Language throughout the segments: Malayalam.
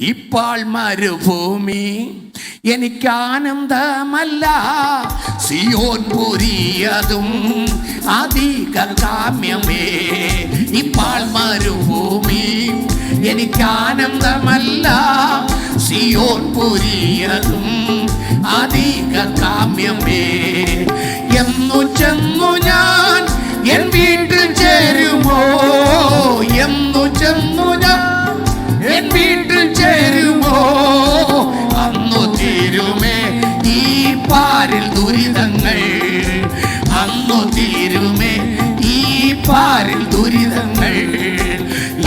ഇപ്പോൾ മരുഭൂമി എനിക്കാനന്ദമല്ല, സിയോൻ പുരിയതും അധിക കാമ്യമേ. ഇപ്പോൾ മരുഭൂമി എനിക്കാനന്ദമല്ല, സിയോൻ പുരിയതും അധിക കാമ്യമേ. എന്നു ചെന്നു ഞാൻ എൻ വീട്ടിൽ ചേരുമോ, എന്നു ചെന്നു ഞാൻ എൻ വീട്ടിൽ ചേരുമോ, അന്നു തീരുമേ ഈ പാരിൽ ദുരിതങ്ങൾ, അന്നു തീരുമേ ഈ പാരിൽ ദുരിതങ്ങൾ.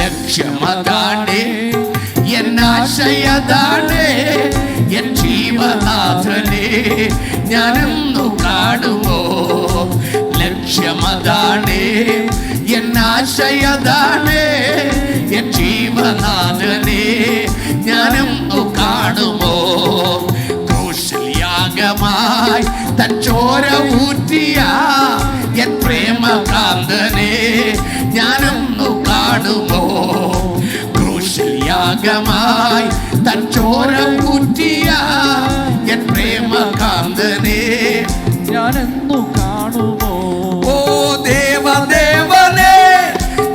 ലക്ഷ്യമതാണ് എന്നാശയതാണ്, എൻ ജീവനാഥനെ ഞാനെന്നു കാണുമോ. ലക്ഷ്യമതാണ് എന്നാശയതാണ്, എൻ ജീവനാഥനെ ഞാനെന്നു കാണുമോ. ക്രൂശിൽ യാഗമായി തൻ ചോര ഊറ്റിയ എൻ പ്രേമകാന്തനെ ഞാനെന്നു കാണുമോ. ക്രൂശിൽ യാഗമായി തൻ ചോര ഊറ്റിയ എൻ പ്രേമകാന്തനെ ഞാനെന്നു കാണുമോ. ഓ ദേവദേവനെ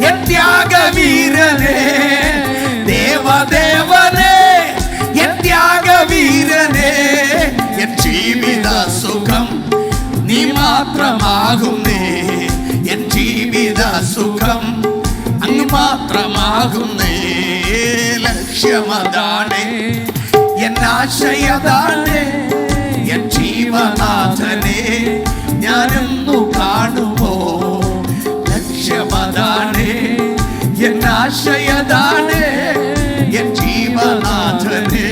എൻ ത്യാഗവീരനെ, ദേവദേവനെ എൻ ത്യാഗവീരനെ. എൻ ജീവിത സുഖം നീ മാത്രമാകുന്നേ, എൻ ജീവിത സുഖം അങ്ങ് മാത്രമാകുന്നേ. ലക്ഷ്യമതാണ് എന്നാശയതാണ്, എൻ ജീവനാഥനെ ഞാനെന്നു കാണുമോ. ലക്ഷ്യമതാണ് എന്നാശയതാണ്, എൻ ജീവനാഥനെ